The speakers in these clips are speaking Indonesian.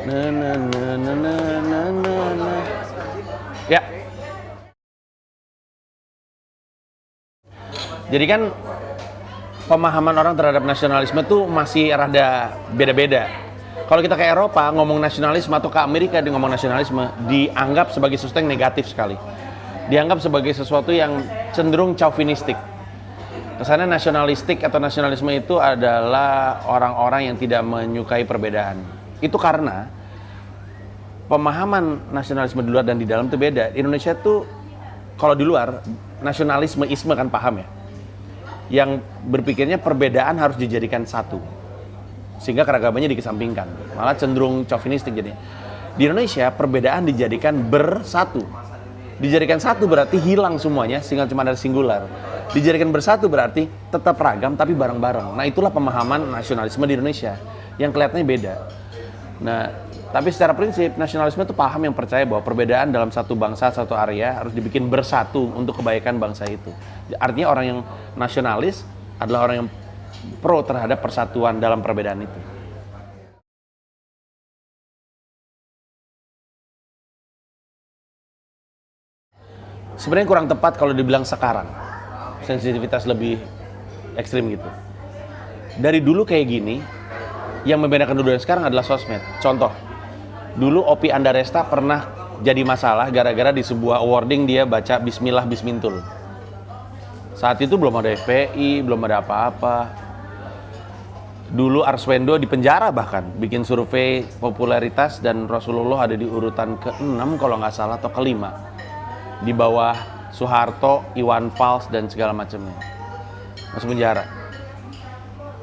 Na na na na na na na na. Ya. Jadi kan pemahaman orang terhadap nasionalisme tuh masih rada beda-beda. Kalau kita ke Eropa ngomong nasionalisme atau ke Amerika di ngomong nasionalisme dianggap sebagai sesuatu yang negatif sekali. Dianggap sebagai sesuatu yang cenderung chauvinistik. Kesannya nasionalistik atau nasionalisme itu adalah orang-orang yang tidak menyukai perbedaan. Itu karena pemahaman nasionalisme di luar dan di dalam itu beda. Indonesia tuh kalau di luar nasionalisme-isme kan paham ya. Yang berpikirnya perbedaan harus dijadikan satu. Sehingga keragamannya dikesampingkan. Malah cenderung chauvinistik jadinya. Di Indonesia perbedaan dijadikan bersatu. Dijadikan satu berarti hilang semuanya sehingga cuma ada singular. Dijadikan bersatu berarti tetap ragam tapi bareng-bareng. Nah itulah pemahaman nasionalisme di Indonesia yang kelihatannya beda. Nah tapi secara prinsip nasionalisme itu paham yang percaya bahwa perbedaan dalam satu bangsa, satu area harus dibikin bersatu untuk kebaikan bangsa itu. Artinya orang yang nasionalis adalah orang yang pro terhadap persatuan dalam perbedaan itu. Sebenarnya kurang tepat kalau dibilang sekarang. Sensitivitas lebih ekstrim gitu. Dari dulu kayak gini, yang membedakan dulu dan sekarang adalah sosmed. Contoh, dulu Opi Andaresta pernah jadi masalah gara-gara di sebuah awarding dia baca Bismillah Bismintul. Saat itu belum ada FPI, belum ada apa-apa. Dulu Arswendo di penjara bahkan, bikin survei popularitas dan Rasulullah ada di urutan ke-6 kalau nggak salah atau ke-5. Di bawah Soeharto, Iwan Fals dan segala macamnya. Masuk penjara.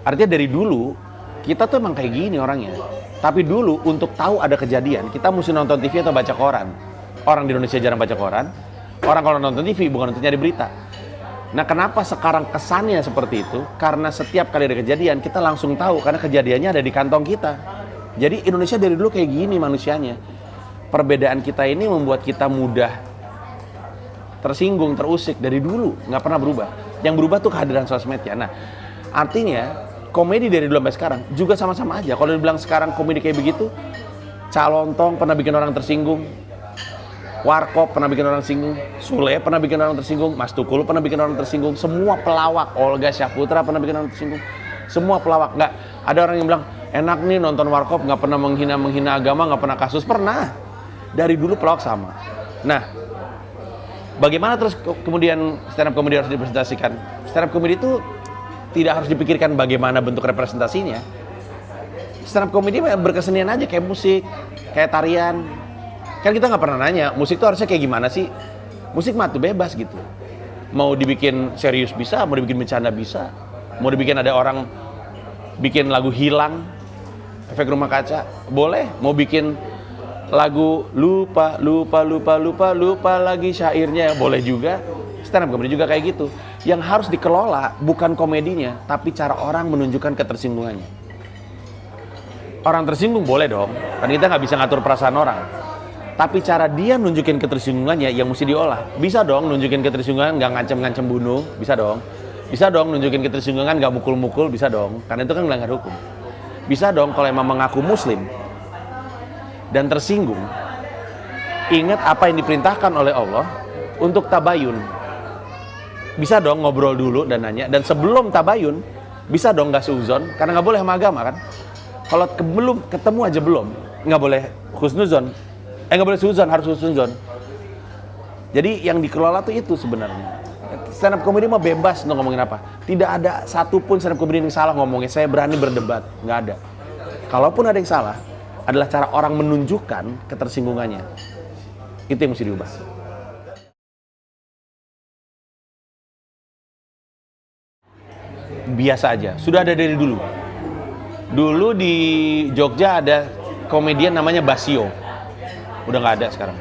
Artinya dari dulu kita tuh emang kayak gini orangnya. Tapi dulu untuk tahu ada kejadian kita mesti nonton TV atau baca koran. Orang di Indonesia jarang baca koran. Orang kalau nonton TV bukan untuk nyari berita. Nah kenapa sekarang kesannya seperti itu? Karena setiap kali ada kejadian kita langsung tahu karena kejadiannya ada di kantong kita. Jadi Indonesia dari dulu kayak gini manusianya. Perbedaan kita ini membuat kita mudah tersinggung, terusik dari dulu, nggak pernah berubah. Yang berubah tuh kehadiran sosmed ya. Nah, artinya komedi dari dulu sampai sekarang juga sama-sama aja. Kalau dibilang sekarang komedi kayak begitu, Calontong pernah bikin orang tersinggung, Warkop pernah bikin orang tersinggung, Sule pernah bikin orang tersinggung, Mas Tukul pernah bikin orang tersinggung, semua pelawak, Olga Syahputra pernah bikin orang tersinggung, semua pelawak. Nggak ada orang yang bilang enak nih nonton Warkop, nggak pernah menghina agama, nggak pernah kasus, pernah. Dari dulu pelawak sama. Nah, bagaimana terus kemudian stand up comedy harus dipresentasikan? Stand up comedy itu tidak harus dipikirkan bagaimana bentuk representasinya. Stand up comedy berkesenian aja kayak musik, kayak tarian. Kan kita nggak pernah nanya, musik itu harusnya kayak gimana sih? Musik mah tuh bebas gitu. Mau dibikin serius bisa, mau dibikin bercanda bisa. Mau dibikin ada orang bikin lagu hilang, efek rumah kaca, boleh. Mau bikin lagu lupa lagi syairnya boleh juga. Stand up comedy juga kayak gitu. Yang harus dikelola bukan komedinya tapi cara orang menunjukkan ketersinggungannya. Orang tersinggung boleh dong, kan kita nggak bisa ngatur perasaan orang, tapi cara dia nunjukin ketersinggungannya yang mesti diolah. Bisa dong nunjukin ketersinggungan nggak ngancem-ngancem bunuh, bisa dong. Bisa dong nunjukin ketersinggungan nggak mukul-mukul, bisa dong, karena itu kan melanggar hukum. Bisa dong kalau emang mengaku muslim dan tersinggung, ingat apa yang diperintahkan oleh Allah untuk tabayun. Bisa dong ngobrol dulu dan nanya, dan sebelum tabayun bisa dong nggak seuzon, karena nggak boleh sama agama kan. Kalau belum ketemu aja belum, nggak boleh husnuzon, nggak boleh seuzon, harus husnuzon. Jadi yang dikelola tuh itu sebenarnya. Stand up comedy mah bebas untuk ngomongin apa. Tidak ada satupun stand up comedy yang salah ngomongnya. Saya berani berdebat, nggak ada. Kalaupun ada yang salah, adalah cara orang menunjukkan ketersinggungannya. Itu yang mesti diubah. Biasa aja, sudah ada dari dulu. Dulu di Jogja ada komedian namanya Basio. Udah nggak ada sekarang.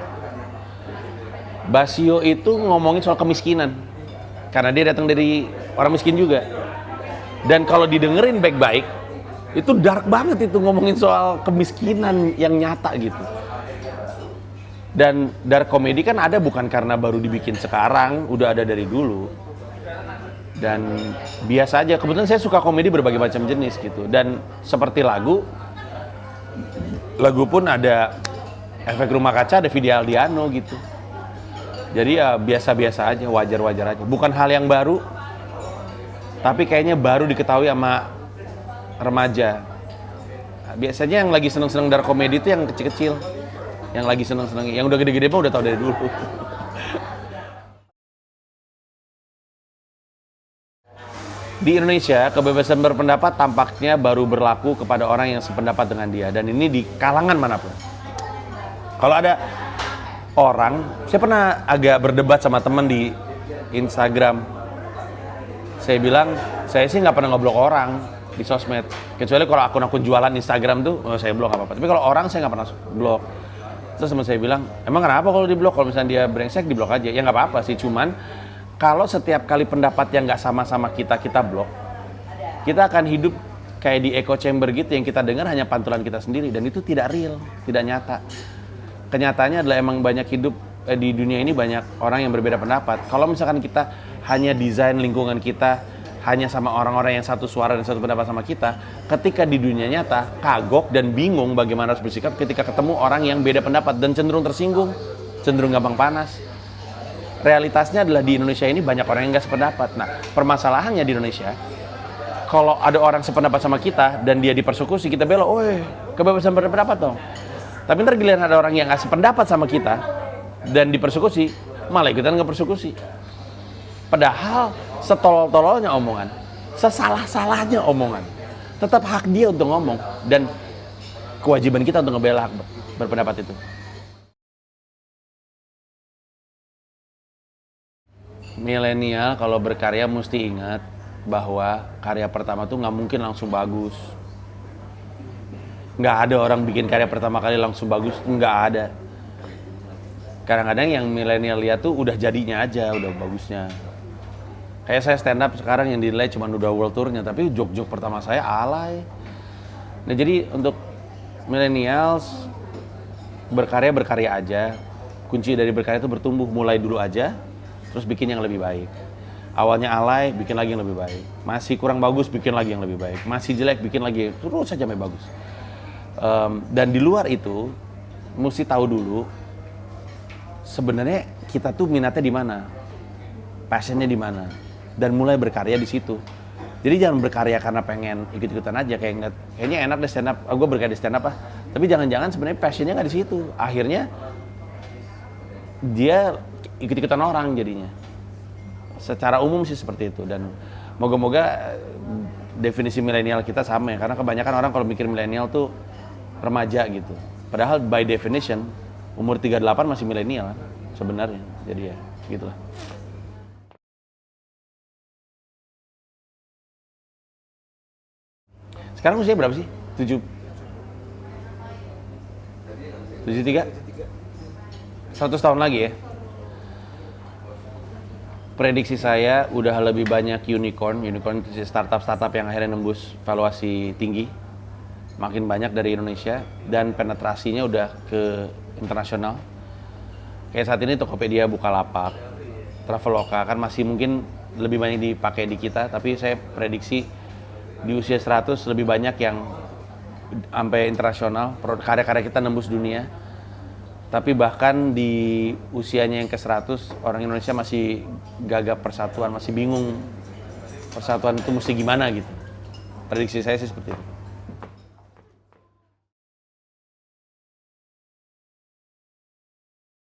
Basio itu ngomongin soal kemiskinan. Karena dia datang dari orang miskin juga. Dan kalau didengerin baik-baik, itu dark banget itu ngomongin soal kemiskinan yang nyata gitu. Dan dark comedy kan ada bukan karena baru dibikin sekarang, udah ada dari dulu. Dan biasa aja, kebetulan saya suka komedi berbagai macam jenis gitu. Dan seperti lagu, lagu pun ada efek rumah kaca, ada Vidi Aldiano gitu. Jadi ya biasa-biasa aja, wajar-wajar aja. Bukan hal yang baru, tapi kayaknya baru diketahui sama remaja. Biasanya yang lagi seneng-seneng dark comedy itu yang kecil-kecil. Yang lagi seneng-seneng, yang udah gede-gede mah udah tahu dari dulu. Di Indonesia, kebebasan berpendapat tampaknya baru berlaku kepada orang yang sependapat dengan dia. Dan ini di kalangan manapun. Kalau ada orang, saya pernah agak berdebat sama teman di Instagram. Saya bilang, saya sih nggak pernah ngeblok orang di sosmed. Kecuali kalau akun-akun jualan Instagram tuh, saya blok apa-apa. Tapi kalau orang, saya nggak pernah blok. Terus teman saya bilang, emang kenapa kalau diblok? Kalau misalnya dia brengsek, diblok aja. Ya nggak apa-apa sih, cuman kalau setiap kali pendapat yang nggak sama-sama kita blok, kita akan hidup kayak di echo chamber gitu, yang kita dengar hanya pantulan kita sendiri, dan itu tidak real, tidak nyata. Kenyataannya adalah emang banyak hidup di dunia ini banyak orang yang berbeda pendapat. Kalau misalkan kita hanya desain lingkungan kita hanya sama orang-orang yang satu suara dan satu pendapat sama kita, ketika di dunia nyata kagok dan bingung bagaimana harus bersikap ketika ketemu orang yang beda pendapat dan cenderung tersinggung, cenderung gampang panas. Realitasnya adalah di Indonesia ini banyak orang yang nggak sependapat. Nah, permasalahannya di Indonesia, kalau ada orang sependapat sama kita dan dia dipersekusi, kita bela, "Oi, kebebasan berpendapat dong." Tapi ntar giliran ada orang yang nggak sependapat sama kita dan dipersekusi, malah ikutan nggak persekusi. Padahal setolol-tololnya omongan, sesalah-salahnya omongan, tetap hak dia untuk ngomong dan kewajiban kita untuk ngebela hak berpendapat itu. Milenial kalau berkarya mesti ingat bahwa karya pertama tuh nggak mungkin langsung bagus. Nggak ada orang bikin karya pertama kali langsung bagus, nggak ada. Kadang-kadang yang milenial lihat tuh udah jadinya aja, udah bagusnya. Kayak saya stand up sekarang yang dinilai cuma udah world tournya, tapi joke-joke pertama saya alay. Nah jadi untuk millennials, berkarya aja. Kunci dari berkarya itu bertumbuh, mulai dulu aja, terus bikin yang lebih baik. Awalnya alay, bikin lagi yang lebih baik. Masih kurang bagus, bikin lagi yang lebih baik. Masih jelek, bikin lagi, terus saja sampai bagus. Dan di luar itu, mesti tahu dulu, sebenarnya kita tuh minatnya di mana, passionnya di mana, dan mulai berkarya di situ. Jadi jangan berkarya karena pengen ikut-ikutan aja, kayaknya enak deh stand up, gue berkarya di stand up ah. Tapi jangan-jangan sebenarnya passionnya nggak di situ. Akhirnya dia ikut-ikutan orang jadinya. Secara umum sih seperti itu, dan moga-moga definisi milenial kita sama ya, karena kebanyakan orang kalau mikir milenial tuh remaja gitu. Padahal by definition umur 38 masih milenial sebenarnya. Jadi ya gitulah. Sekarang usia berapa sih? 73? 100 tahun lagi ya? Prediksi saya udah lebih banyak unicorn itu startup yang akhirnya nembus valuasi tinggi. Makin banyak dari Indonesia dan penetrasinya udah ke internasional. Kayak saat ini Tokopedia, Bukalapak, Traveloka kan masih mungkin lebih banyak dipakai di kita, tapi saya prediksi di usia 100 lebih banyak yang sampai internasional, karya-karya kita nembus dunia. Tapi bahkan di usianya yang ke 100, orang Indonesia masih gagap persatuan, masih bingung persatuan itu mesti gimana gitu. Prediksi saya sih seperti itu.